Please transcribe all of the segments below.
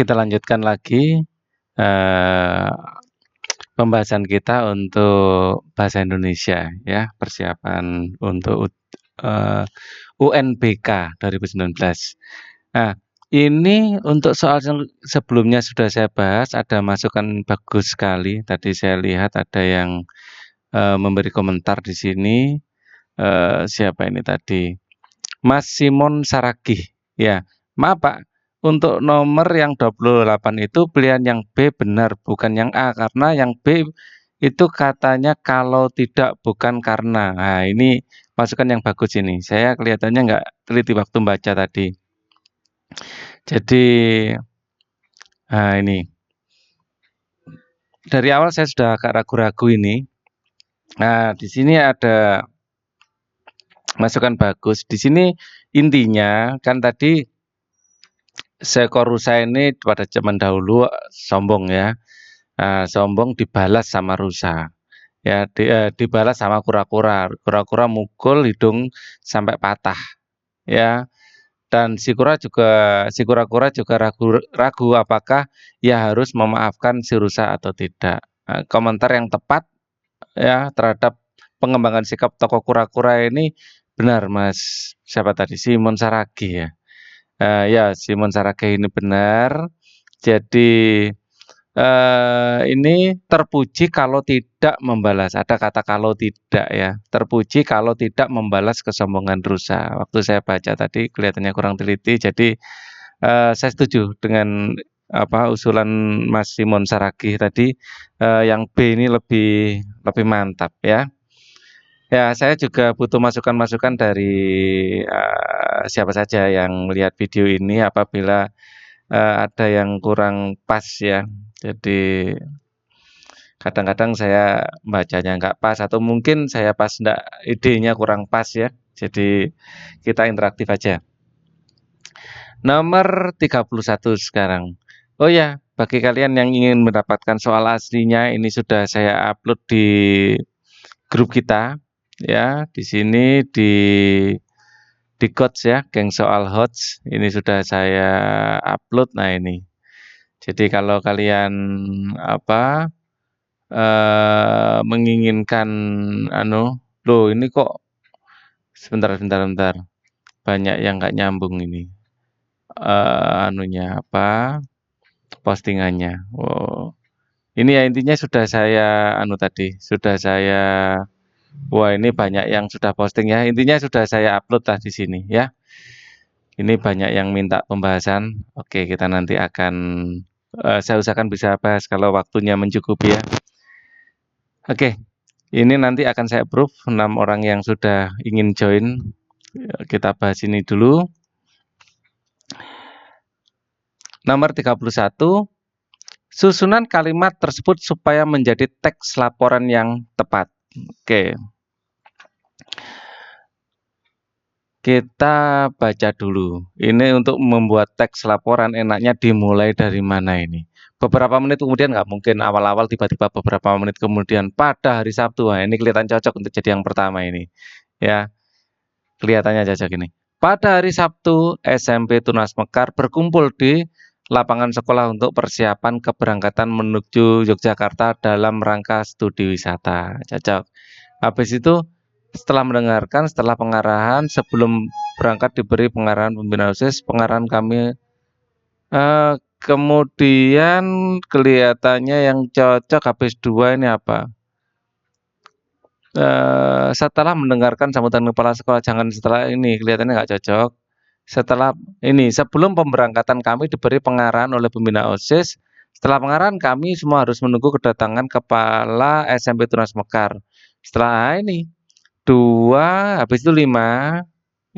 kita lanjutkan lagi pembahasan kita untuk bahasa Indonesia ya, persiapan untuk UNBK 2019. Nah, ini untuk soal yang sebelumnya sudah saya bahas, ada masukan bagus sekali. Tadi saya lihat ada yang memberi komentar di sini. Siapa ini tadi? Mas Simon Saragih. Ya, maaf Pak. Untuk nomor yang 28 itu pilihan yang B benar, bukan yang A. Karena yang B itu katanya kalau tidak bukan karena. Nah, ini masukan yang bagus ini. Saya kelihatannya nggak teliti waktu baca tadi. Jadi, nah ini. Dari awal saya sudah agak ragu-ragu ini. Nah, di sini ada masukan bagus. Di sini intinya kan tadi seekor rusa ini pada zaman dahulu sombong ya. Sombong dibalas sama rusa. Ya, dibalas sama kura-kura. Kura-kura mukul hidung sampai patah. Ya. Dan si kura-kura juga ragu apakah ia harus memaafkan si rusa atau tidak. Komentar yang tepat ya terhadap pengembangan sikap tokoh kura-kura ini benar Mas. Siapa tadi? Simon Saragih ya. Ya, Simon Saragih ini benar. Jadi ini terpuji kalau tidak membalas. Ada kata kalau tidak ya. Terpuji kalau tidak membalas kesombongan rusa. Waktu saya baca tadi kelihatannya kurang teliti. Jadi saya setuju dengan usulan Mas Simon Saragih tadi. Yang B ini lebih mantap ya. Ya, saya juga butuh masukan-masukan dari siapa saja yang melihat video ini apabila ada yang kurang pas ya. Jadi kadang-kadang saya bacanya nggak pas atau mungkin saya pas enggak, idenya kurang pas ya. Jadi kita interaktif aja. Nomor 31 sekarang. Oh ya, bagi kalian yang ingin mendapatkan soal aslinya ini sudah saya upload di grup kita ya, di sini di Coach ya, geng soal HOTS ini sudah saya upload. Nah ini. Jadi kalau kalian menginginkan loh ini kok sebentar. Banyak yang nggak nyambung ini. Postingannya. Oh. Ini ya intinya sudah saya wah ini banyak yang sudah posting ya. Intinya sudah saya upload di sini ya. Ini banyak yang minta pembahasan. Oke, kita nanti akan saya usahakan bisa bahas kalau waktunya mencukupi ya. Oke, ini nanti akan saya approve 6 orang yang sudah ingin join. Kita bahas ini dulu. Nomor 31, susunan kalimat tersebut supaya menjadi teks laporan yang tepat. Oke. Kita baca dulu. Ini untuk membuat teks laporan enaknya dimulai dari mana ini? Beberapa menit kemudian nggak mungkin awal-awal tiba-tiba beberapa menit kemudian pada hari Sabtu. Nah, ini kelihatan cocok untuk jadi yang pertama ini. Ya, kelihatannya cocok ini. Pada hari Sabtu, SMP Tunas Mekar berkumpul di lapangan sekolah untuk persiapan keberangkatan menuju Yogyakarta dalam rangka studi wisata. Cocok. Habis itu setelah pengarahan, sebelum berangkat diberi pengarahan pembina OSIS, pengarahan kami kemudian kelihatannya yang cocok habis 2 ini apa? Setelah mendengarkan sambutan kepala sekolah, jangan setelah ini, kelihatannya nggak cocok. Setelah ini, sebelum pemberangkatan kami diberi pengarahan oleh pembina OSIS. Setelah pengarahan kami semua harus menunggu kedatangan kepala SMP Tunas Mekar. Setelah ini 2, habis itu 5,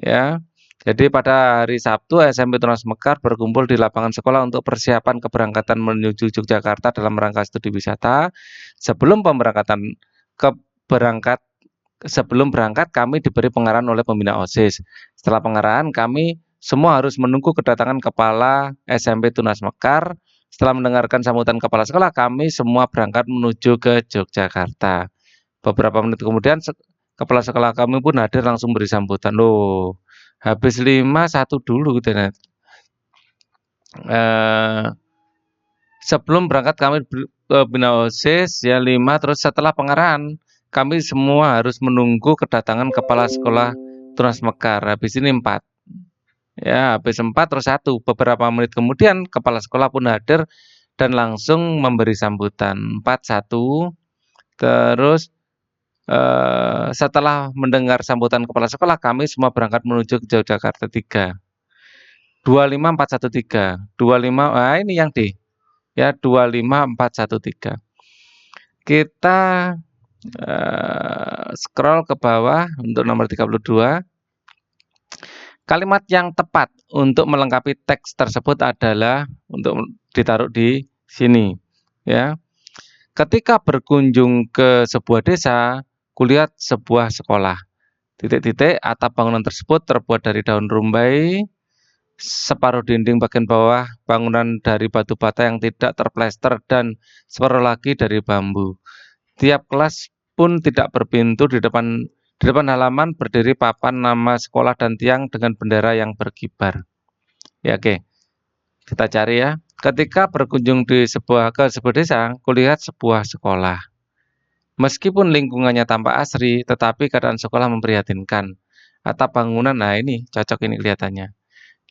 ya. Jadi pada hari Sabtu SMP Tunas Mekar berkumpul di lapangan sekolah untuk persiapan keberangkatan menuju Yogyakarta dalam rangka studi wisata. Sebelum berangkat kami diberi pengarahan oleh pembina OSIS. Setelah pengarahan kami semua harus menunggu kedatangan kepala SMP Tunas Mekar. Setelah mendengarkan sambutan kepala sekolah, kami semua berangkat menuju ke Yogyakarta. Beberapa menit kemudian kepala sekolah kami pun hadir langsung beri sambutan. Loh, habis 5, 1 dulu gitu. Sebelum berangkat kami ke Bina OSIS ya 5, terus setelah pengarahan kami semua harus menunggu kedatangan kepala sekolah Tunas Mekar. Habis ini 4. Ya, habis 4 terus 1. Beberapa menit kemudian kepala sekolah pun hadir dan langsung memberi sambutan. 4-1. Terus setelah mendengar sambutan kepala sekolah, kami semua berangkat menuju ke Yogyakarta 3. 25413. 25, nah ini yang D. Ya, 25413. Kita scroll ke bawah untuk nomor 32. Kalimat yang tepat untuk melengkapi teks tersebut adalah untuk ditaruh di sini, ya. Ketika berkunjung ke sebuah desa, kulihat sebuah sekolah. Titik-titik, atap bangunan tersebut terbuat dari daun rumbai, separuh dinding bagian bawah bangunan dari batu bata yang tidak terplester dan separuh lagi dari bambu. Tiap kelas pun tidak berpintu. Di depan halaman berdiri papan nama sekolah dan tiang dengan bendera yang berkibar. Ya, oke. Kita cari ya. Ketika berkunjung ke sebuah desa, kulihat sebuah sekolah. Meskipun lingkungannya tampak asri, tetapi keadaan sekolah memprihatinkan. Atap bangunan, nah ini cocok ini kelihatannya.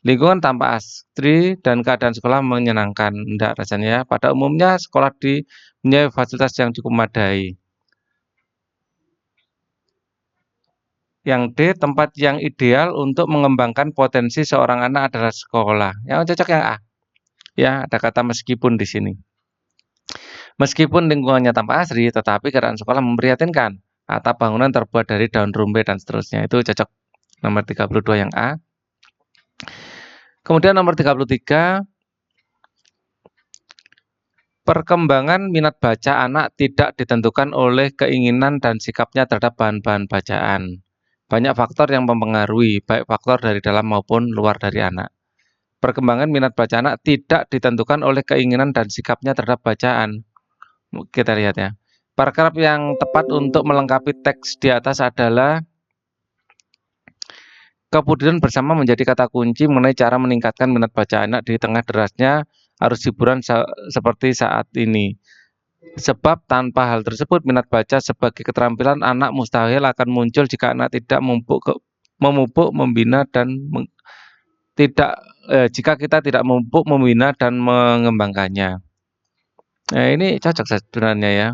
Lingkungan tampak asri dan keadaan sekolah menyenangkan. Enggak rasanya. Pada umumnya sekolah punya fasilitas yang cukup memadai. Yang D, tempat yang ideal untuk mengembangkan potensi seorang anak adalah sekolah. Yang cocok yang A. Ya, ada kata meskipun di sini. Meskipun lingkungannya tampak asri, tetapi keadaan sekolah memprihatinkan. Atap bangunan terbuat dari daun rumbai dan seterusnya. Itu cocok nomor 32 yang A. Kemudian nomor 33, perkembangan minat baca anak tidak ditentukan oleh keinginan dan sikapnya terhadap bahan-bahan bacaan. Banyak faktor yang mempengaruhi, baik faktor dari dalam maupun luar dari anak. Perkembangan minat baca anak tidak ditentukan oleh keinginan dan sikapnya terhadap bacaan. Kita lihat ya. Paragraf yang tepat untuk melengkapi teks di atas adalah kemudian bersama menjadi kata kunci mengenai cara meningkatkan minat baca anak di tengah derasnya arus hiburan seperti saat ini. Sebab tanpa hal tersebut, minat baca sebagai keterampilan anak mustahil akan muncul jika anak tidak memupuk, membina dan jika kita tidak memupuk, membina dan mengembangkannya. Nah, ini cocok sebenarnya ya.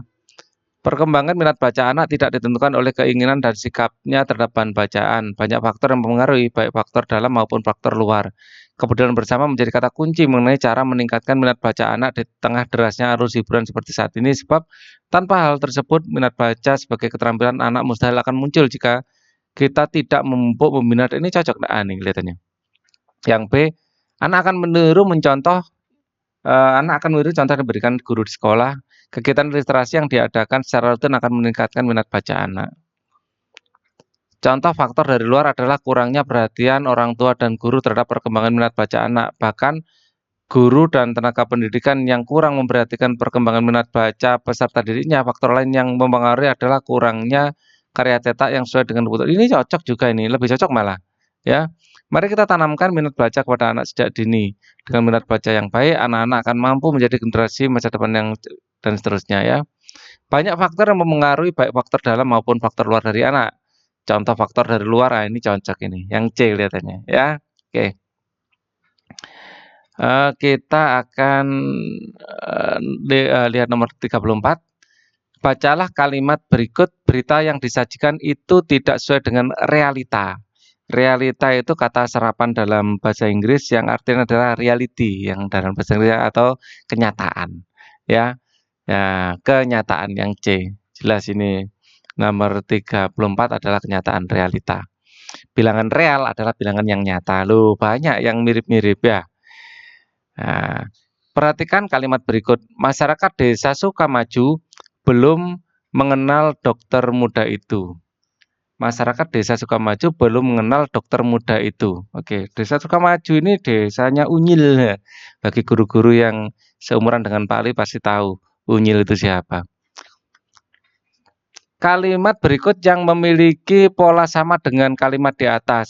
Perkembangan minat baca anak tidak ditentukan oleh keinginan dan sikapnya terhadap bahan bacaan. Banyak faktor yang mempengaruhi, baik faktor dalam maupun faktor luar. Kemudian bersama menjadi kata kunci mengenai cara meningkatkan minat baca anak di tengah derasnya arus hiburan seperti saat ini. Sebab tanpa hal tersebut, minat baca sebagai keterampilan anak mustahil akan muncul jika kita tidak memupuk, membina. Ini cocok nah, nih kelihatannya. Yang B, anak akan meniru contoh yang diberikan guru di sekolah. Kegiatan literasi yang diadakan secara rutin akan meningkatkan minat baca anak. Contoh faktor dari luar adalah kurangnya perhatian orang tua dan guru terhadap perkembangan minat baca anak. Bahkan guru dan tenaga pendidikan yang kurang memperhatikan perkembangan minat baca peserta didiknya. Faktor lain yang mempengaruhi adalah kurangnya karya cetak yang sesuai dengan kebutuhan. Ini cocok juga ini, lebih cocok malah. Ya, mari kita tanamkan minat baca kepada anak sejak dini. Dengan minat baca yang baik, anak-anak akan mampu menjadi generasi masa depan yang dan seterusnya ya. Banyak faktor yang mempengaruhi baik faktor dalam maupun faktor luar dari anak. Contoh faktor dari luar, ini cocok ini. Yang C kelihatannya ya. Oke. Kita akan lihat nomor 34. Bacalah kalimat berikut, berita yang disajikan itu tidak sesuai dengan realita. Realita itu kata serapan dalam bahasa Inggris yang artinya adalah reality, yang dalam bahasa Inggris atau kenyataan. Ya, ya kenyataan yang C. Jelas ini nomor 34 adalah kenyataan realita. Bilangan real adalah bilangan yang nyata. Loh, banyak yang mirip-mirip ya. Nah, perhatikan kalimat berikut. Masyarakat desa Sukamaju belum mengenal dokter muda itu. Masyarakat desa Sukamaju belum mengenal dokter muda itu. Oke, desa Sukamaju ini desanya Unyil. Bagi guru-guru yang seumuran dengan Pak Ali pasti tahu Unyil itu siapa. Kalimat berikut yang memiliki pola sama dengan kalimat di atas.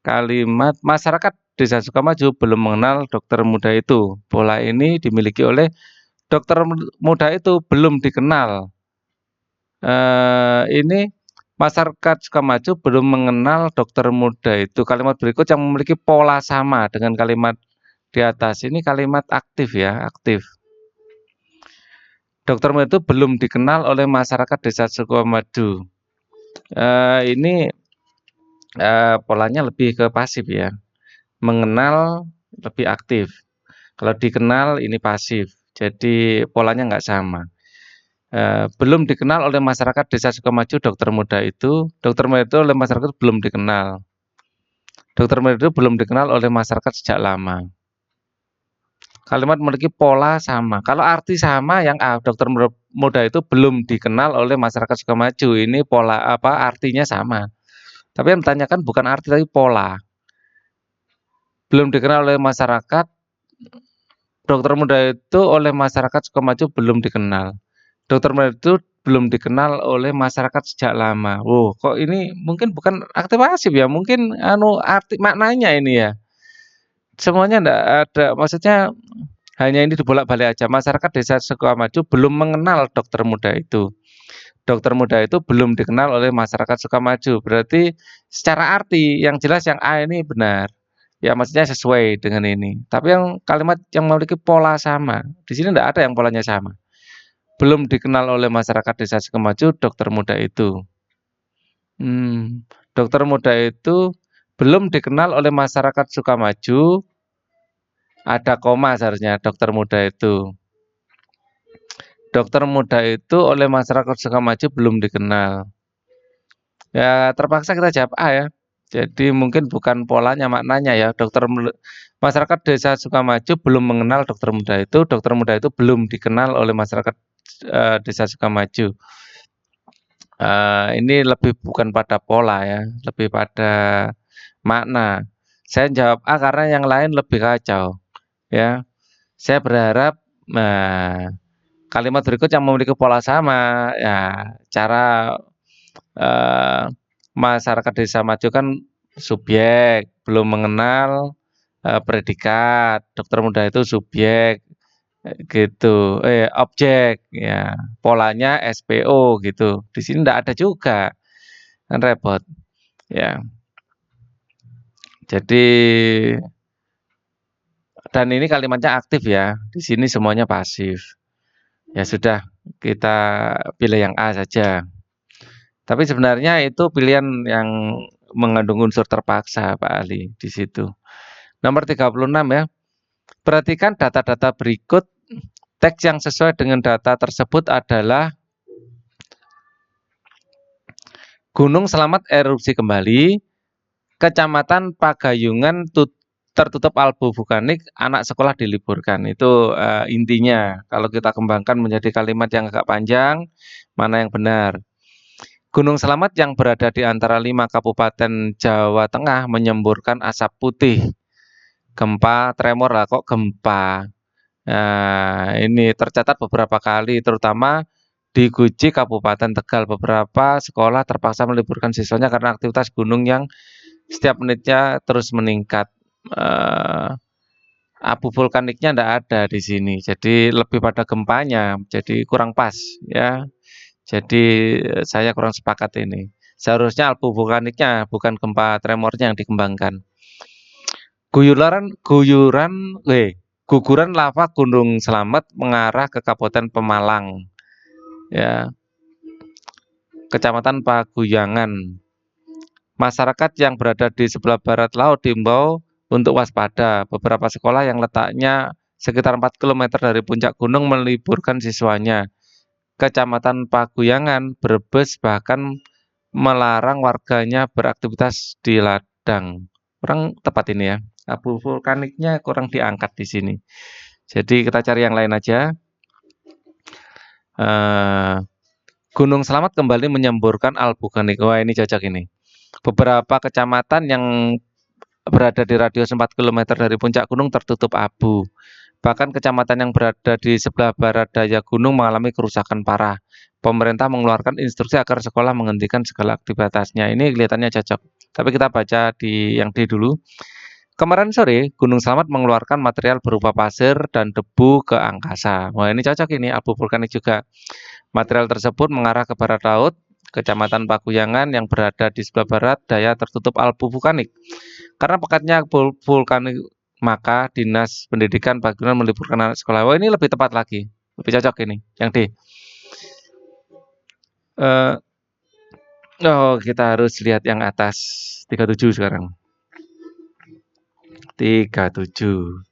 Kalimat masyarakat Desa Sukamaju belum mengenal dokter muda itu. Pola ini dimiliki oleh dokter muda itu belum dikenal. Ini masyarakat Sukamaju belum mengenal dokter muda itu. Kalimat berikut yang memiliki pola sama dengan kalimat di atas. Ini kalimat aktif ya, aktif. Dokter muda itu belum dikenal oleh masyarakat Desa Sukamaju. Ini polanya lebih ke pasif ya. Mengenal lebih aktif. Kalau dikenal ini pasif. Jadi polanya nggak sama. Belum dikenal oleh masyarakat Desa Sukamaju dokter muda itu. Dokter muda itu oleh masyarakat belum dikenal. Dokter muda itu belum dikenal oleh masyarakat sejak lama. Kalimat memiliki pola sama. Kalau arti sama yang A, dokter muda itu belum dikenal oleh masyarakat Sukamaju. Ini pola apa? Artinya sama. Tapi yang ditanyakan bukan arti tapi pola. Belum dikenal oleh masyarakat, dokter muda itu oleh masyarakat Sukamaju belum dikenal. Dokter muda itu belum dikenal oleh masyarakat sejak lama. Kok ini mungkin bukan aktif pasif ya? Mungkin arti maknanya ini ya. Semuanya enggak ada, maksudnya hanya ini dibolak-balik aja. Masyarakat Desa Sukamaju belum mengenal dokter muda itu. Dokter muda itu belum dikenal oleh masyarakat Sukamaju. Berarti secara arti yang jelas yang A ini benar. Ya maksudnya sesuai dengan ini. Tapi yang kalimat yang memiliki pola sama. Di sini enggak ada yang polanya sama. Belum dikenal oleh masyarakat Desa Sukamaju dokter muda itu. Dokter muda itu belum dikenal oleh masyarakat Sukamaju. Ada koma seharusnya dokter muda itu. Dokter muda itu oleh masyarakat Sukamaju belum dikenal. Ya terpaksa kita jawab A ya. Jadi mungkin bukan polanya, maknanya ya. Masyarakat Desa Sukamaju belum mengenal dokter muda itu. Dokter muda itu belum dikenal oleh masyarakat Desa Sukamaju. Ini lebih bukan pada pola ya, lebih pada makna. Saya jawab A karena yang lain lebih kacau. Ya, saya berharap kalimat berikut yang memiliki pola sama. Ya, cara masyarakat Desa Maju kan subjek, belum mengenal predikat. Dokter muda itu subjek, gitu. Objek, ya. Polanya SPO gitu. Di sini enggak ada juga, kan repot. Ya. Jadi dan ini kalimatnya aktif ya. Di sini semuanya pasif. Ya sudah, kita pilih yang A saja. Tapi sebenarnya itu pilihan yang mengandung unsur terpaksa, Pak Ali, di situ. Nomor 36 ya. Perhatikan data-data berikut. Teks yang sesuai dengan data tersebut adalah Gunung Selamat erupsi kembali, Kecamatan Pagayungan tertutup abu vulkanik, anak sekolah diliburkan. Itu intinya. Kalau kita kembangkan menjadi kalimat yang agak panjang, mana yang benar? Gunung Selamat yang berada di antara 5 kabupaten Jawa Tengah menyemburkan asap putih. Gempa, tremor lah, kok gempa? Nah, ini tercatat beberapa kali, terutama di Guji, Kabupaten Tegal. Beberapa sekolah terpaksa meliburkan siswanya karena aktivitas gunung yang setiap menitnya terus meningkat. Abu vulkaniknya tidak ada di sini, jadi lebih pada gempanya, jadi kurang pas ya. Jadi saya kurang sepakat ini. Seharusnya abu vulkaniknya bukan gempa tremornya yang dikembangkan. Guguran lava Gunung Selamat mengarah ke Kabupaten Pemalang, ya, Kecamatan Paguyangan. Masyarakat yang berada di sebelah barat laut diimbau untuk waspada. Beberapa sekolah yang letaknya sekitar 4 km dari puncak gunung meliburkan siswanya. Kecamatan Paguyangan, Brebes bahkan melarang warganya beraktivitas di ladang. Kurang tepat ini ya. Abu vulkaniknya kurang diangkat di sini. Jadi kita cari yang lain aja. Gunung Selamat kembali menyemburkan abu vulkanik. Wah, ini cocok ini. Beberapa kecamatan yang berada di radius 4 km dari puncak gunung tertutup abu. Bahkan kecamatan yang berada di sebelah barat daya gunung mengalami kerusakan parah. Pemerintah mengeluarkan instruksi agar sekolah menghentikan segala aktivitasnya. Ini kelihatannya cocok. Tapi kita baca di yang D dulu. Kemarin sore, Gunung Slamet mengeluarkan material berupa pasir dan debu ke angkasa. Wah, ini cocok ini, abu vulkanik juga. Material tersebut mengarah ke barat laut, Kecamatan Pakuyangan yang berada di sebelah barat daya tertutup abu vulkanik. Karena pekatnya abu vulkanik, maka Dinas Pendidikan Pakuyangan meliburkan anak sekolah. Wah, ini lebih tepat lagi. Lebih cocok ini, yang D. Eh, oh, kita harus lihat yang atas. 37 sekarang. 37.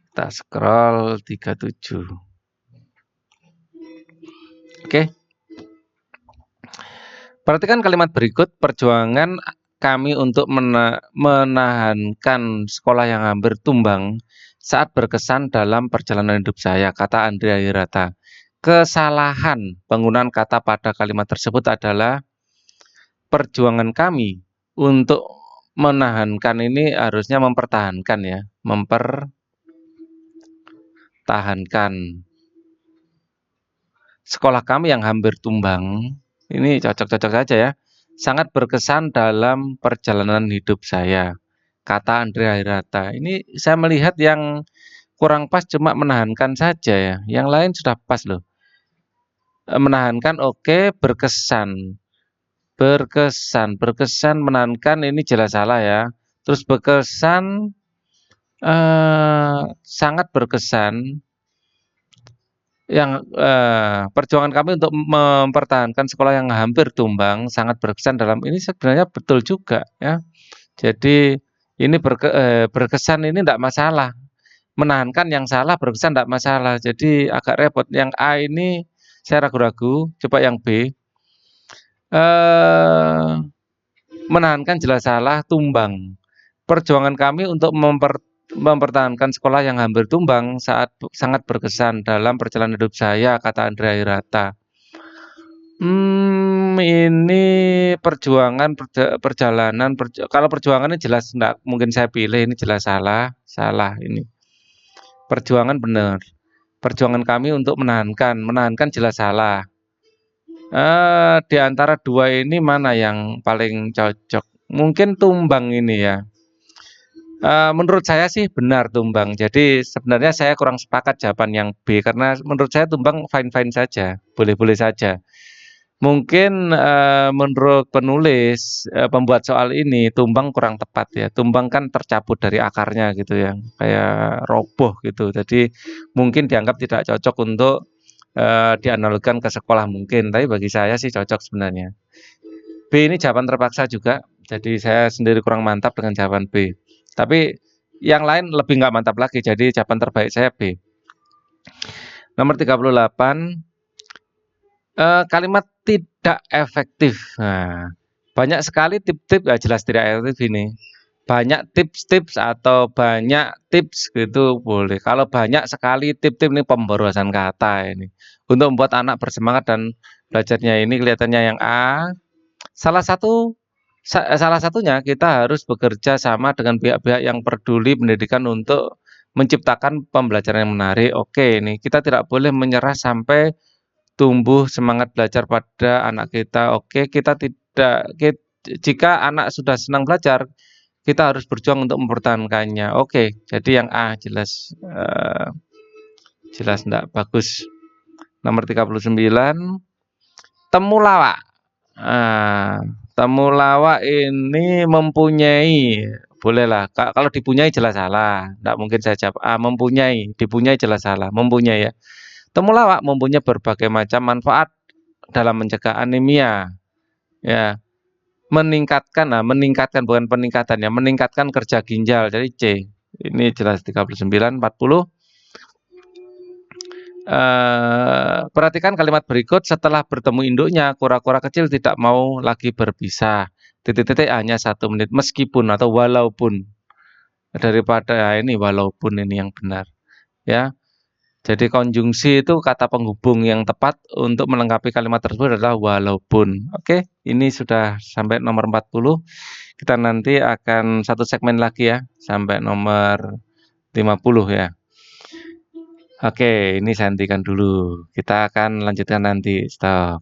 Kita scroll 37. Oke. Perhatikan kalimat berikut, perjuangan kami untuk menahankan sekolah yang hampir tumbang saat berkesan dalam perjalanan hidup saya, kata Andrea Hirata. Kesalahan penggunaan kata pada kalimat tersebut adalah perjuangan kami untuk menahankan ini harusnya mempertahankan ya, mempertahankan. Sekolah kami yang hampir tumbang, ini cocok-cocok saja ya, sangat berkesan dalam perjalanan hidup saya, kata Andrea Hirata. Ini saya melihat yang kurang pas cuma menahankan saja ya, yang lain sudah pas loh. Menahankan oke, berkesan. Berkesan, menahankan ini jelas salah ya. Terus berkesan, sangat berkesan, yang perjuangan kami untuk mempertahankan sekolah yang hampir tumbang sangat berkesan dalam ini sebenarnya betul juga ya. Jadi ini berkesan ini tidak masalah. Menahankan yang salah, berkesan tidak masalah. Jadi agak repot. Yang A ini saya ragu-ragu. Coba yang B. Menahankan jelas salah, tumbang. Perjuangan kami untuk mempertahankan sekolah yang hampir tumbang saat sangat berkesan dalam perjalanan hidup saya, kata Andrea Hirata. Ini perjuangan perjalanan kalau perjuangannya jelas enggak mungkin saya pilih, ini jelas salah ini. Perjuangan benar. Perjuangan kami untuk menahankan jelas salah. Di antara dua ini mana yang paling cocok? Mungkin tumbang ini ya. Menurut saya sih benar tumbang. Jadi sebenarnya saya kurang sepakat jawaban yang B karena menurut saya tumbang fine-fine saja, boleh-boleh saja. Mungkin menurut penulis pembuat soal ini tumbang kurang tepat ya. Tumbang kan tercabut dari akarnya gitu ya, kayak roboh gitu. Jadi mungkin dianggap tidak cocok untuk dianalogikan ke sekolah mungkin. Tapi bagi saya sih cocok sebenarnya. B ini jawaban terpaksa juga. Jadi saya sendiri kurang mantap dengan jawaban B. Tapi yang lain lebih nggak mantap lagi. Jadi jawaban terbaik saya B. Nomor 38. Kalimat tidak efektif. Nah, banyak sekali tip-tip jelas tidak efektif ini. Banyak tips-tips atau banyak tips gitu boleh. Kalau banyak sekali tip-tip ini pemborosan kata ini. Untuk membuat anak bersemangat dan belajarnya ini kelihatannya yang A. Salah satunya kita harus bekerja sama dengan pihak-pihak yang peduli pendidikan untuk menciptakan pembelajaran yang menarik. Oke, ini kita tidak boleh menyerah sampai tumbuh semangat belajar pada anak kita. Oke, jika anak sudah senang belajar, kita harus berjuang untuk mempertahankannya. Oke, jadi yang A jelas enggak bagus. Nomor 39, temulawak. Temulawak ini mempunyai, bolehlah. Kalau dipunyai jelas salah. Enggak mungkin saya jawab A, mempunyai. Dipunyai jelas salah. Mempunyai ya. Temulawak mempunyai berbagai macam manfaat dalam mencegah anemia. Ya, meningkatkan bukan peningkatan ya, meningkatkan kerja ginjal. Jadi C. Ini jelas 39, 40. Perhatikan kalimat berikut. Setelah bertemu induknya, kura-kura kecil tidak mau lagi berpisah. Titik-titik hanya 1 menit meskipun atau walaupun. Daripada ini walaupun ini yang benar. Ya. Jadi konjungsi itu kata penghubung yang tepat untuk melengkapi kalimat tersebut adalah walaupun. Oke, ini sudah sampai nomor 40. Kita nanti akan satu segmen lagi ya, sampai nomor 50 ya. Oke, ini saya hentikan dulu. Kita akan lanjutkan nanti. Stop.